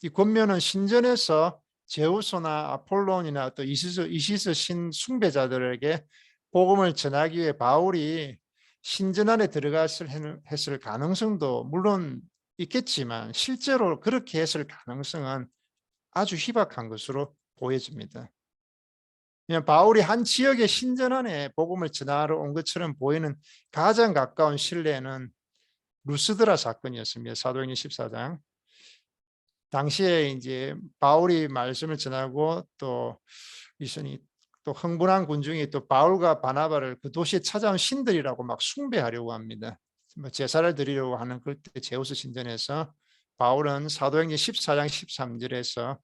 이 권면은 신전에서 제우스나 아폴론이나 또 이시스 신 숭배자들에게 복음을 전하기 위해 바울이 신전 안에 했을 가능성도 물론 있겠지만 실제로 그렇게 했을 가능성은 아주 희박한 것으로 보여집니다. 그냥 바울이 한 지역의 신전 안에 복음을 전하러 온 것처럼 보이는 가장 가까운 신뢰는 루스드라 사건이었습니다. 사도행전 14장. 당시에 이제 바울이 말씀을 전하고 또 이선이 또 흥분한 군중이 또 바울과 바나바를 그 도시에 찾아온 신들이라고 막 숭배하려고 합니다. 뭐 제사를 드리려고 하는 그때 제우스 신전에서 바울은 사도행전 14장 13절에서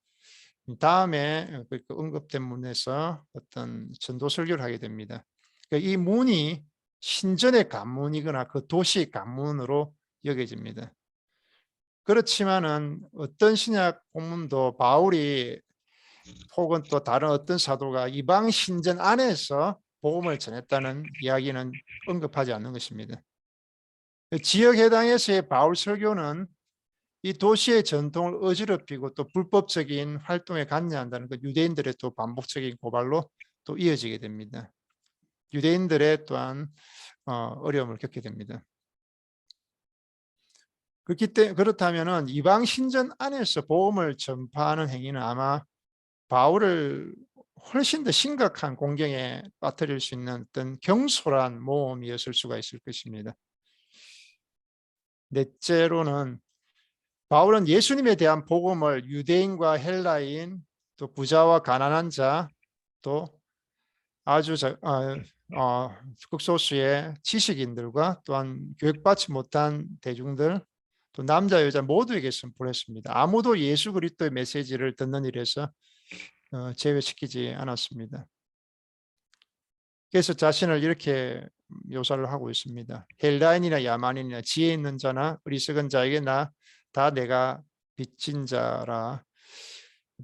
다음에 그 언급된 문에서 어떤 전도 설교를 하게 됩니다. 이 문이 신전의 관문이거나 그 도시의 관문으로 여겨집니다. 그렇지만은 어떤 신약 본문도 바울이 혹은 또 다른 어떤 사도가 이방 신전 안에서 복음을 전했다는 이야기는 언급하지 않는 것입니다. 지역 해당에서의 바울 설교는 이 도시의 전통을 어지럽히고 또 불법적인 활동에 관여한다는 그 유대인들의 또 반복적인 고발로 또 이어지게 됩니다. 유대인들의 또한 어려움을 겪게 됩니다. 그렇다면 이방 신전 안에서 복음을 전파하는 행위는 아마 바울을 훨씬 더 심각한 공경에 빠뜨릴 수 있는 어떤 경솔한 모험이었을 수가 있을 것입니다. 넷째로는 바울은 예수님에 대한 복음을 유대인과 헬라인, 또 부자와 가난한 자, 또 아주 극소수의 지식인들과 또한 교육받지 못한 대중들, 또 남자 여자 모두에게 선포했습니다. 아무도 예수 그리스도의 메시지를 듣는 일에서 제외시키지 않았습니다. 그래서 자신을 이렇게 묘사를 하고 있습니다. 헬라인이나 야만인이나 지혜 있는 자나 어리석은 자에게 다 내가 빚진 자라.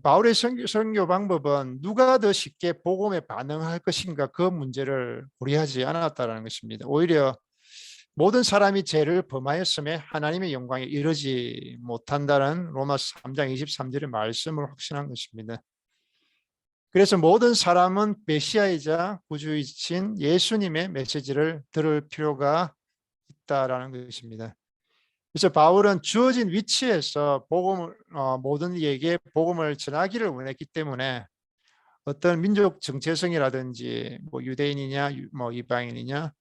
바울의 선교 방법은 누가 더 쉽게 복음에 반응할 것인가 그 문제를 고려하지 않았다는 것입니다. 오히려 모든 사람이 죄를 범하였음에 하나님의 영광에 이르지 못한다는 로마서 3장 23절의 말씀을 확신한 것입니다. 그래서 모든 사람은 메시아이자 구주이신 예수님의 메시지를 들을 필요가 있다라는 것입니다. 그래서 바울은 주어진 위치에서 모든 이에게 복음을 전하기를 원했기 때문에 어떤 민족 정체성이라든지 뭐 유대인이냐 뭐 이방인이냐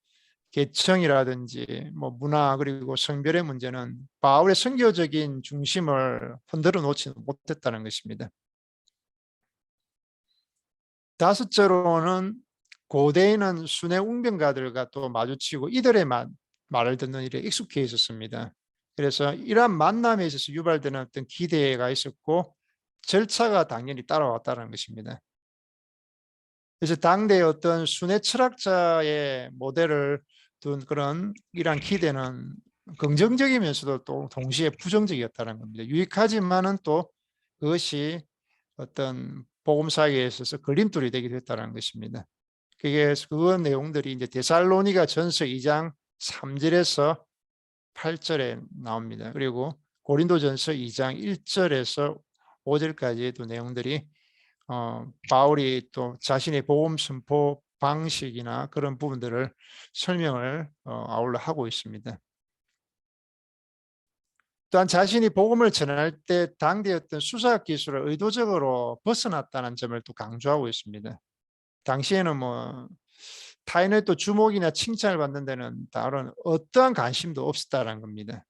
계층이라든지 뭐 문화 그리고 성별의 문제는 바울의 선교적인 중심을 흔들어 놓지 못했다는 것입니다. 다섯째로는 고대인은 순회 웅변가들과 또 마주치고 이들의 말을 듣는 일에 익숙해 있었습니다. 그래서 이러한 만남에 있어서 유발되는 어떤 기대가 있었고 절차가 당연히 따라왔다는 것입니다. 그래서 당대의 어떤 순회 철학자의 모델을 둔 그런 이러한 기대는 긍정적이면서도 또 동시에 부정적이었다는 겁니다. 유익하지만은 또 그것이 어떤 복음사에 있어서 걸림돌이 되기도 했다는 것입니다. 그 내용들이 이제 데살로니가 전서 2장 3절에서 8절에 나옵니다. 그리고 고린도전서 2장 1절에서 5절까지의 또 내용들이 바울이 또 자신의 복음 선포 방식이나 그런 부분들을 설명을 아울러 하고 있습니다. 또한 자신이 복음을 전할 때 당대의 어떤 수사학 기술을 의도적으로 벗어났다는 점을 또 강조하고 있습니다. 당시에는 뭐 타인의 또 주목이나 칭찬을 받는 데는 다른 어떠한 관심도 없었다는 겁니다.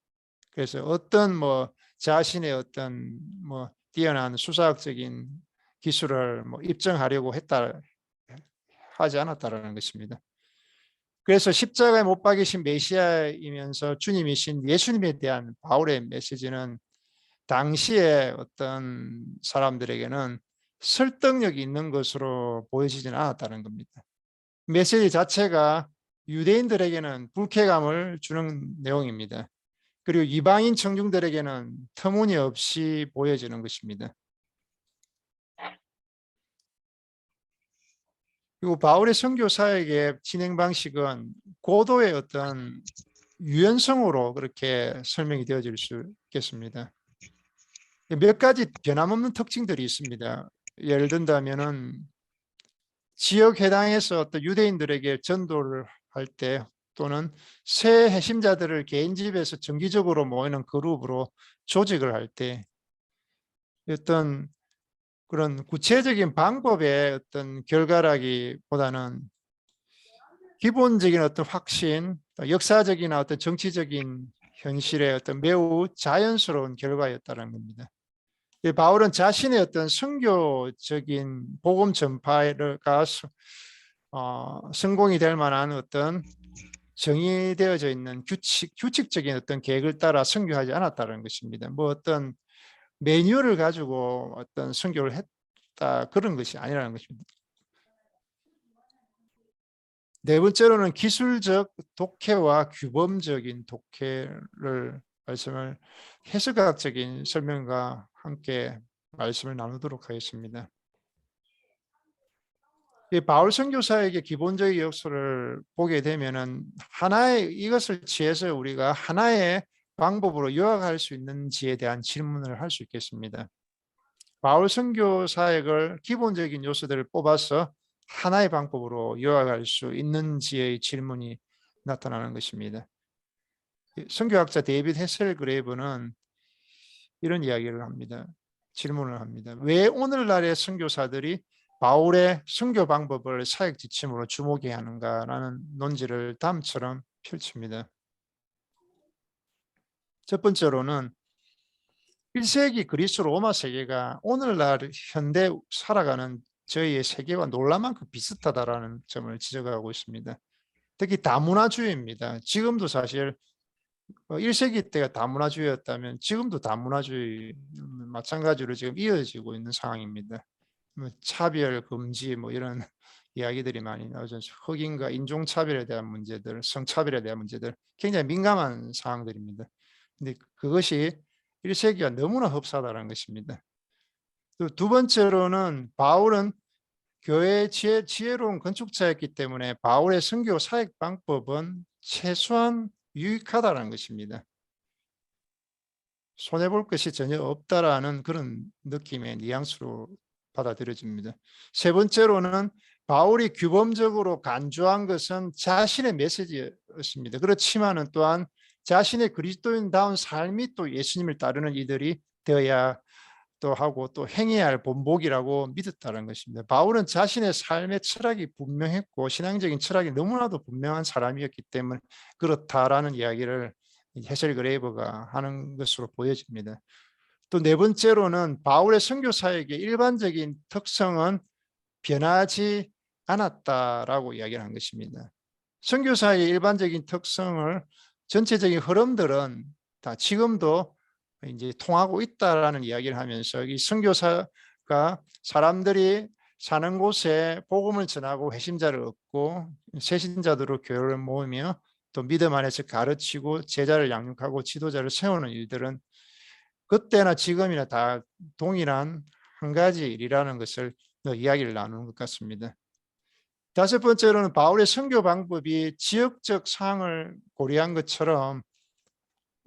그래서 어떤 뭐 자신의 어떤 뭐 뛰어난 수사학적인 기술을 뭐 입증하려고 하지 않았다라는 것입니다. 그래서 십자가에 못 박이신 메시아이면서 주님이신 예수님에 대한 바울의 메시지는 당시에 어떤 사람들에게는 설득력이 있는 것으로 보여지지는 않았다는 겁니다. 메시지 자체가 유대인들에게는 불쾌감을 주는 내용입니다. 그리고 이방인 청중들에게는 터무니없이 보여지는 것입니다. 그리고 바울의 선교 사역의 진행 방식은 고도의 어떤 유연성으로 그렇게 설명이 되어질 수 있겠습니다. 몇 가지 변함없는 특징들이 있습니다. 예를 든다면은 지역 해당에서 어떤 유대인들에게 전도를 할 때 또는 새 해심자들을 개인 집에서 정기적으로 모이는 그룹으로 조직을 할 때 어떤 그런 구체적인 방법의 어떤 결과라기보다는 기본적인 어떤 확신, 역사적이나 어떤 정치적인 현실의 어떤 매우 자연스러운 결과였다는 겁니다. 바울은 자신의 어떤 선교적인 복음 전파가 성공이 될 만한 어떤 정의되어져 있는 규칙적인 어떤 계획을 따라 선교하지 않았다는 것입니다. 뭐 어떤 매뉴얼을 가지고 어떤 선교를 했다 그런 것이 아니라는 것입니다. 네 번째로는 기술적 독해와 규범적인 독해를 말씀을 해석학적인 설명과 함께 말씀을 나누도록 하겠습니다. 이 바울 선교사에게 기본적인 역사를 보게 되면은 하나의 이것을 취해서 우리가 하나의 방법으로 요약할 수 있는지에 대한 질문을 할 수 있겠습니다. 바울 선교 사역을 기본적인 요소들을 뽑아서 하나의 방법으로 요약할 수 있는지의 질문이 나타나는 것입니다. 선교학자 데이빗 헤셀그레이브는 이런 이야기를 합니다. 질문을 합니다. 왜 오늘날의 선교사들이 바울의 선교 방법을 사역 지침으로 주목해야 하는가라는 논지를 다음처럼 펼칩니다. 첫 번째로는 1세기 그리스 로마 세계가 오늘날 현대 살아가는 저희의 세계와 놀라만큼 비슷하다라는 점을 지적하고 있습니다. 특히 다문화주의입니다. 지금도 사실 1세기 때가 다문화주의였다면 지금도 다문화주의 마찬가지로 지금 이어지고 있는 상황입니다. 차별, 금지 뭐 이런 이야기들이 많이 나오죠. 흑인과 인종차별에 대한 문제들, 성차별에 대한 문제들 굉장히 민감한 사항들입니다. 근데 그것이 1세기가 너무나 흡사하다는 것입니다. 또 두 번째로는 바울은 교회의 지혜로운 건축자였기 때문에 바울의 선교 사역 방법은 최소한 유익하다는 것입니다. 손해볼 것이 전혀 없다라는 그런 느낌의 뉘앙스로 받아들여집니다. 세 번째로는 바울이 규범적으로 간주한 것은 자신의 메시지였습니다. 그렇지만은 또한 자신의 그리스도인다운 삶이 또 예수님을 따르는 이들이 되어야 또 하고 또 행해야 할 본보기라고 믿었다는 것입니다. 바울은 자신의 삶의 철학이 분명했고 신앙적인 철학이 너무나도 분명한 사람이었기 때문에 그렇다라는 이야기를 헤셀 그레이버가 하는 것으로 보여집니다. 또 네 번째로는 바울의 선교 사역의 일반적인 특성은 변하지 않았다라고 이야기를 한 것입니다. 선교 사역의 일반적인 특성을 전체적인 흐름들은 다 지금도 이제 통하고 있다라는 이야기를 하면서 이 선교사가 사람들이 사는 곳에 복음을 전하고 회심자를 얻고 새신자들로 교회를 모으며 또 믿음 안에서 가르치고 제자를 양육하고 지도자를 세우는 일들은 그때나 지금이나 다 동일한 한 가지 일이라는 것을 이야기를 나누는 것 같습니다. 다섯 번째로는 바울의 선교 방법이 지역적 사항을 고려한 것처럼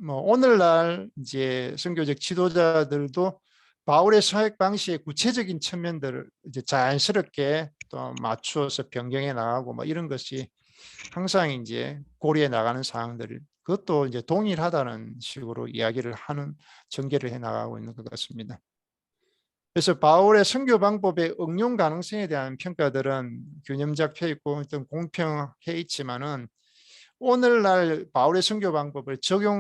뭐 오늘날 이제 선교적 지도자들도 바울의 사역 방식의 구체적인 측면들을 이제 자연스럽게 또 맞추어서 변경해 나가고 뭐 이런 것이 항상 이제 고려해 나가는 사항들 그것도 이제 동일하다는 식으로 이야기를 하는 전개를 해 나가고 있는 것 같습니다. 그래서 바울의 선교 방법의 응용 가능성에 대한 평가들은 균형 잡혀 있고 어떤 공평해 있지만은 오늘날 바울의 선교 방법을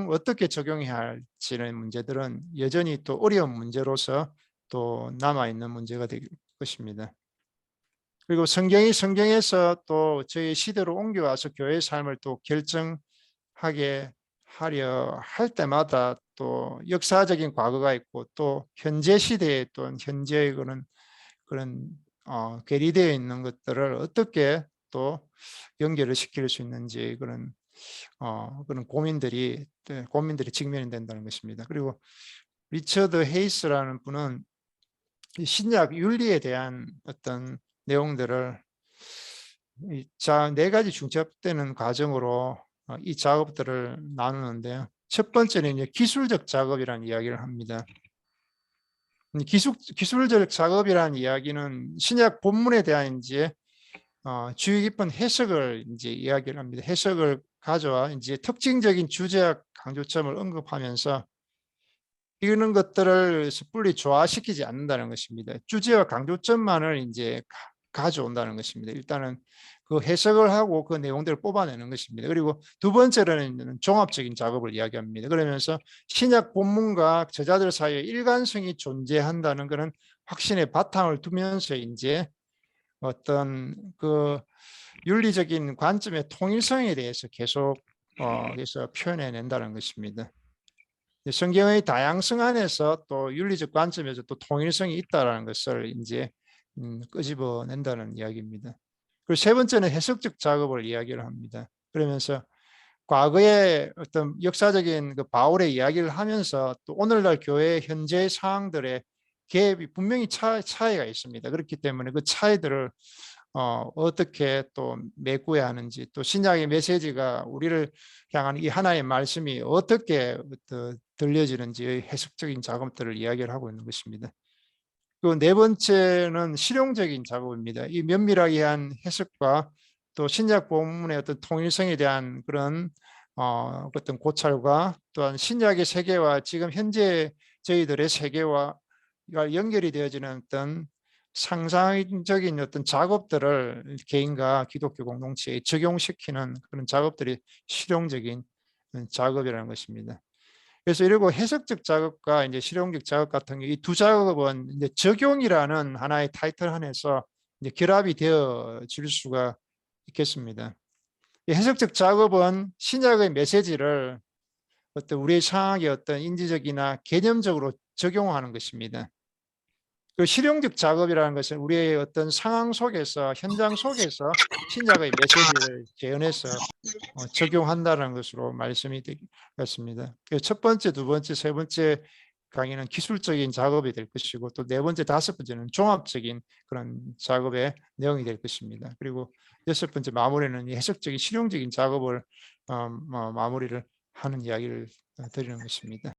어떻게 적용해야 할지는 문제들은 여전히 또 어려운 문제로서 또 남아있는 문제가 될 것입니다. 그리고 성경에서 또 저희 시대로 옮겨와서 교회의 삶을 또 결정하게 하려 할 때마다 또 역사적인 과거가 있고 또 현재 시대에 또 현재의 그런 괴리되어 있는 것들을 어떻게 또 연결을 시킬 수 있는지 그런 고민들이 직면이 된다는 것입니다. 그리고 리처드 헤이스라는 분은 신약 윤리에 대한 어떤 내용들을 네 가지 중첩되는 과정으로 이 작업들을 나누는데요. 첫 번째는 이제 기술적 작업이라는 이야기를 합니다. 기술적 작업이라는 이야기는 신약 본문에 대한 이제 주의 깊은 해석을 이제 이야기를 합니다. 해석을 가져와 이제 특징적인 주제와 강조점을 언급하면서 이런 것들을 섣불리 조화시키지 않는다는 것입니다. 주제와 강조점만을 이제 가져온다는 것입니다. 일단은 그 해석을 하고 그 내용들을 뽑아내는 것입니다. 그리고 두 번째로는 종합적인 작업을 이야기합니다. 그러면서 신약 본문과 저자들 사이에 일관성이 존재한다는 것은 확신의 바탕을 두면서 이제 어떤 그 윤리적인 관점의 통일성에 대해서 계속 그래서 표현해낸다는 것입니다. 성경의 다양성 안에서 또 윤리적 관점에서 또 통일성이 있다는 것을 이제 끄집어낸다는 이야기입니다. 그리고 세 번째는 해석적 작업을 이야기를 합니다. 그러면서 과거의 어떤 역사적인 그 바울의 이야기를 하면서 또 오늘날 교회의 현재 상황들의 갭이 분명히 차이가 있습니다. 그렇기 때문에 그 차이들을 어떻게 또 메꾸어야 하는지, 또 신약의 메시지가 우리를 향한 이 하나의 말씀이 어떻게 들려지는지의 해석적인 작업들을 이야기를 하고 있는 것입니다. 그 네 번째는 실용적인 작업입니다. 이 면밀하게 한 해석과 또 신약 본문의 어떤 통일성에 대한 그런 어떤 고찰과 또한 신약의 세계와 지금 현재 저희들의 세계와 연결이 되어지는 어떤 상상적인 어떤 작업들을 개인과 기독교 공동체에 적용시키는 그런 작업들이 실용적인 작업이라는 것입니다. 그래서 이러고 해석적 작업과 이제 실용적 작업 같은 이 두 작업은 이제 적용이라는 하나의 타이틀 안에서 이제 결합이 되어질 수가 있겠습니다. 해석적 작업은 신약의 메시지를 어떤 우리의 상황의 어떤 인지적이나 개념적으로 적용하는 것입니다. 그 실용적 작업이라는 것은 우리의 어떤 상황 속에서 현장 속에서 신약의 메시지를 재현해서 적용한다는 것으로 말씀이 되겠습니다. 첫 번째, 두 번째, 세 번째 강의는 기술적인 작업이 될 것이고 또 네 번째, 다섯 번째는 종합적인 그런 작업의 내용이 될 것입니다. 그리고 여섯 번째 마무리는 해석적인 실용적인 작업을 마무리를 하는 이야기를 드리는 것입니다.